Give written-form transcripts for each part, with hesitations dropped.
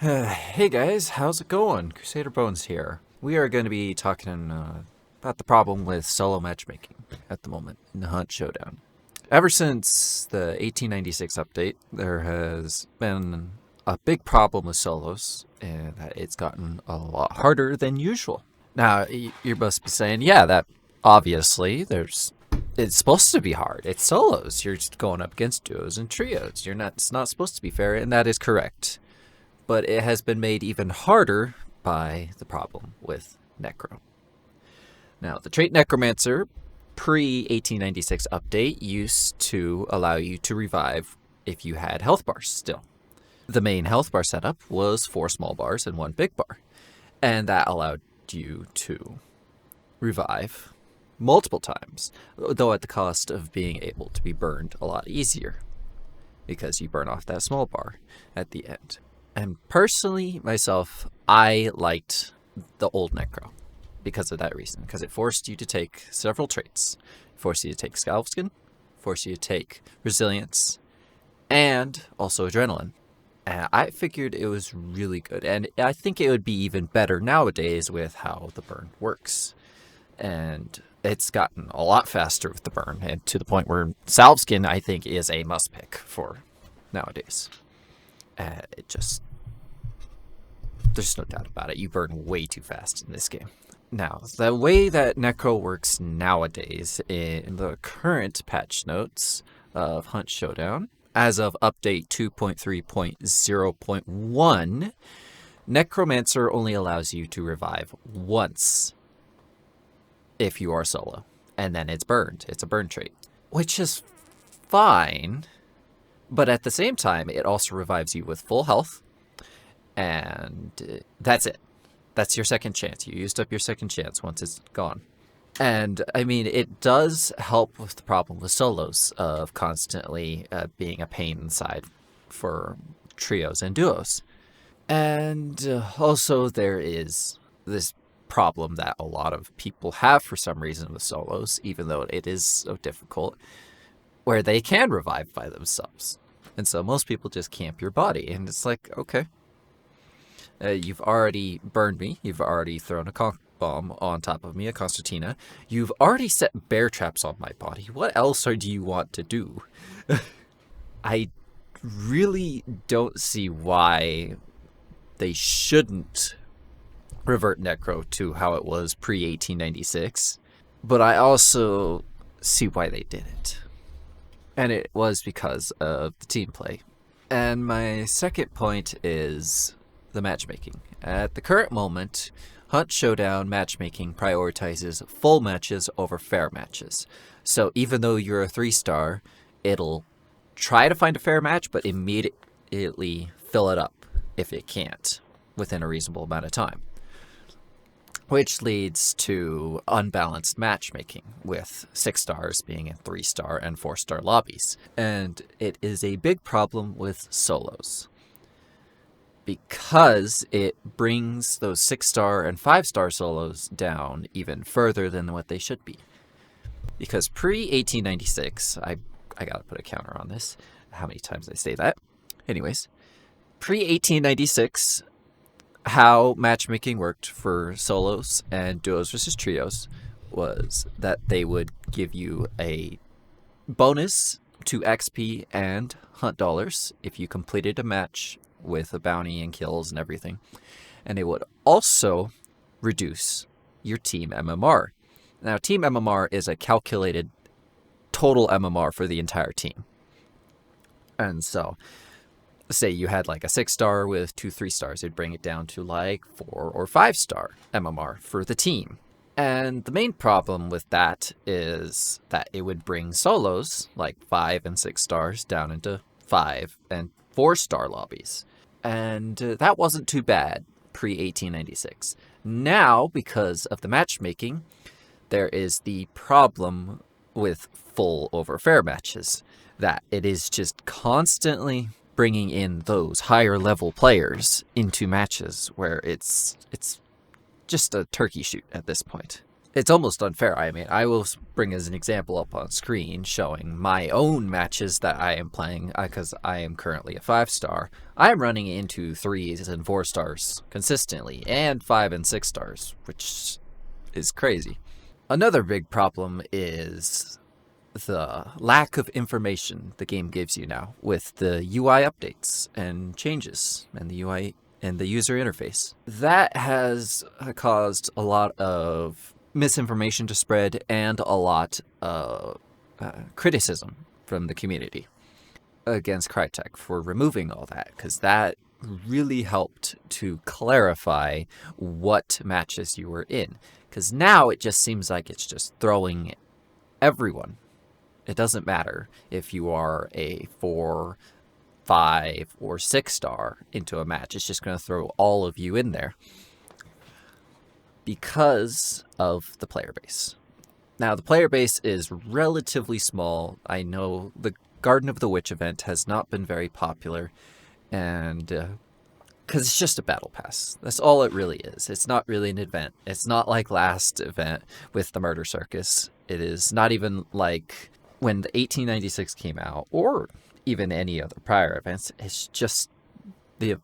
Hey guys, how's it going? Crusader Bones here. We are going to be talking about the problem with solo matchmaking at the moment in the Hunt Showdown. Ever since the 1896 update, there has been a big problem with solos, and that it's gotten a lot harder than usual. Now, you must be saying, yeah, that obviously it's supposed to be hard. It's solos. You're just going up against duos and trios. It's not supposed to be fair, and that is correct, but it has been made even harder by the problem with Necro. Now, the trait Necromancer pre 1896 update used to allow you to revive if you had health bars still. The main health bar setup was 4 small bars and 1 big bar, and that allowed you to revive multiple times, though at the cost of being able to be burned a lot easier because you burn off that small bar at the end. And personally, myself, I liked the old Necro because of that reason. Because it forced you to take several traits. It forced you to take Scalp Skin, forced you to take Resilience, and also Adrenaline. And I figured it was really good. And I think it would be even better nowadays with how the burn works. And it's gotten a lot faster with the burn, and to the point where Salve Skin, I think, is a must pick for nowadays. There's no doubt about it. You burn way too fast in this game. Now, the way that Necro works nowadays in the current patch notes of Hunt Showdown, as of update 2.3.0.1, Necromancer only allows you to revive once if you are solo, and then it's burned. It's a burn trait, which is fine. But at the same time, it also revives you with full health, and that's it. That's your second chance. You used up your second chance once it's gone. And, I mean, it does help with the problem with solos of constantly being a pain inside for trios and duos. And also there is this problem that a lot of people have for some reason with solos, even though it is so difficult, where they can revive by themselves. And so most people just camp your body, and it's like, okay, you've already burned me, you've already thrown a conch bomb on top of me, a concertina, you've already set bear traps on my body. What else do you want to do? I really don't see why they shouldn't revert Necro to how it was pre 1896, but I also see why they didn't. And it was because of the team play. And my second point is the matchmaking. At the current moment, Hunt Showdown matchmaking prioritizes full matches over fair matches. So even though you're a 3-star, it'll try to find a fair match, but immediately fill it up if it can't within a reasonable amount of time, which leads to unbalanced matchmaking, with 6 stars being in 3-star and 4-star lobbies. And it is a big problem with solos, because it brings those 6-star and 5-star solos down even further than what they should be. Because pre-1896, I gotta put a counter on this, how many times I say that. Anyways, pre-1896, how matchmaking worked for solos and duos versus trios was that they would give you a bonus to XP and hunt dollars if you completed a match with a bounty and kills and everything. And it would also reduce your team MMR. Now, team MMR is a calculated total MMR for the entire team. And so, say you had like a 6-star with 2 3-stars, it'd bring it down to like 4 or 5-star MMR for the team. And the main problem with that is that it would bring solos like 5 and 6 stars down into 5 and 4-star lobbies. And that wasn't too bad pre-1896. Now, because of the matchmaking, there is the problem with full over fair matches, that it is just constantly bringing in those higher level players into matches where it's just a turkey shoot at this point. It's almost unfair. I mean, I will bring as an example up on screen showing my own matches that I am playing because I am currently a 5-star. I am running into 3s and 4-stars consistently and 5 and 6 stars, which is crazy. Another big problem is the lack of information the game gives you now with the UI updates and changes and the UI and the user interface. That has caused a lot of misinformation to spread and a lot of criticism from the community against Crytek for removing all that, because that really helped to clarify what matches you were in. Because now it just seems like it's just throwing everyone. It doesn't matter if you are a 4, 5, or 6-star into a match. It's just going to throw all of you in there because of the player base. Now, the player base is relatively small. I know the Garden of the Witch event has not been very popular, and because it's just a battle pass. That's all it really is. It's not really an event. It's not like last event with the Murder Circus. It is not even like when the 1896 came out, or even any other prior events. It's just the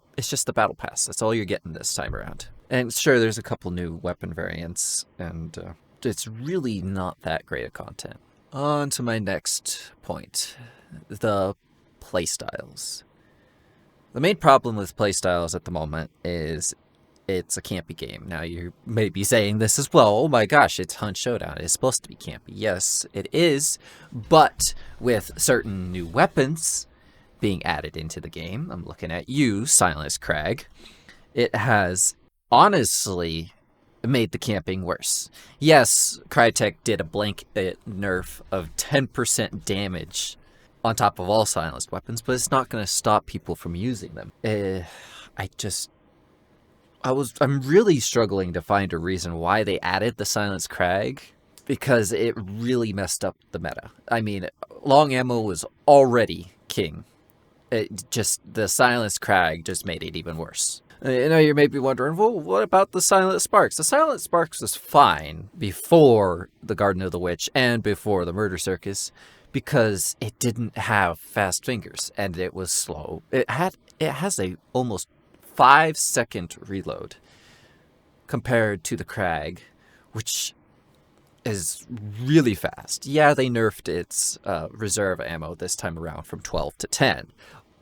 battle pass. That's all you're getting this time around. And sure, there's a couple new weapon variants, and it's really not that great of content. On to my next point, the playstyles. The main problem with playstyles at the moment is it's a campy game. Now, you may be saying this as well. Oh my gosh, it's Huntshowdown. It's supposed to be campy. Yes, it is. But with certain new weapons being added into the game, I'm looking at you, Silence Crag, it has honestly made the camping worse. Yes, Crytek did a blanket nerf of 10% damage on top of all silenced weapons, but it's not going to stop people from using them. I'm really struggling to find a reason why they added the Silenced Crag, because it really messed up the meta. I mean, long ammo was already king. The Silenced Crag just made it even worse. I know you may be wondering, well, what about the Silent Sparks? The Silent Sparks was fine before the Garden of the Witch and before the Murder Circus, because it didn't have fast fingers and it was slow. It has a almost 5-second reload compared to the Crag, which is really fast. Yeah, they nerfed its reserve ammo this time around from 12 to 10,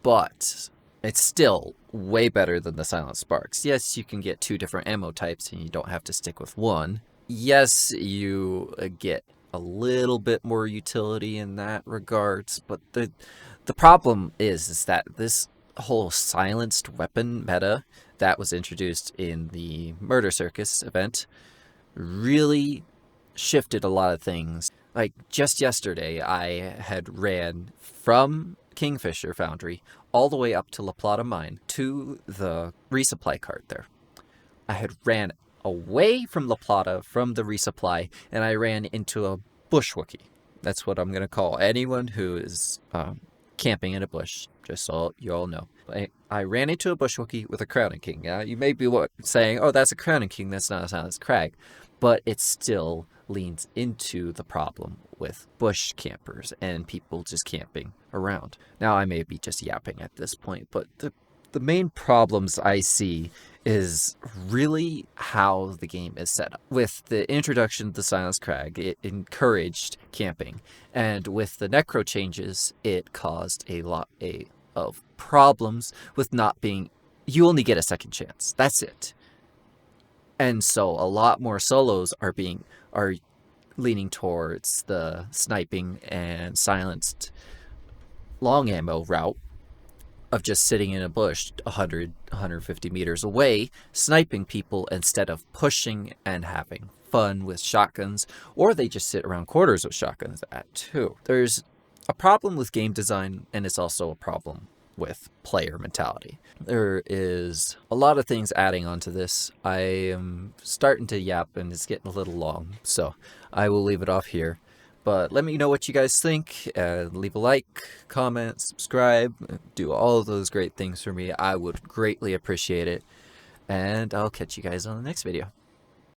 but it's still way better than the Silent Sparks. Yes, you can get 2 different ammo types and you don't have to stick with one. Yes, you get a little bit more utility in that regards, but the problem is that this whole silenced weapon meta that was introduced in the Murder Circus event really shifted a lot of things. Like, just yesterday, I had ran from Kingfisher Foundry all the way up to La Plata Mine to the resupply cart there. I had ran away from La Plata from the resupply, and I ran into a bushwookie. That's what I'm going to call anyone who is camping in a bush, just so you all know. I ran into a bushwookie with a Crowning King. Now, you may be saying, oh, that's a Crowning King, that's not a Silenced Crag. But it still leans into the problem with bush campers and people just camping around. Now, I may be just yapping at this point, but the main problems I see is really how the game is set up. With the introduction of the Silenced Crag, it encouraged camping. And with the Necro changes, it caused a lot of problems with not being... You only get a second chance. That's it. And so a lot more solos are leaning towards the sniping and silenced long ammo route of just sitting in a bush 150 meters away, sniping people instead of pushing and having fun with shotguns, or they just sit around quarters with shotguns at too. There's a problem with game design, and it's also a problem with player mentality. There is a lot of things adding onto this. I am starting to yap and it's getting a little long, so I will leave it off here. But let me know what you guys think. Leave a like, comment, subscribe, do all of those great things for me. I would greatly appreciate it. And I'll catch you guys on the next video.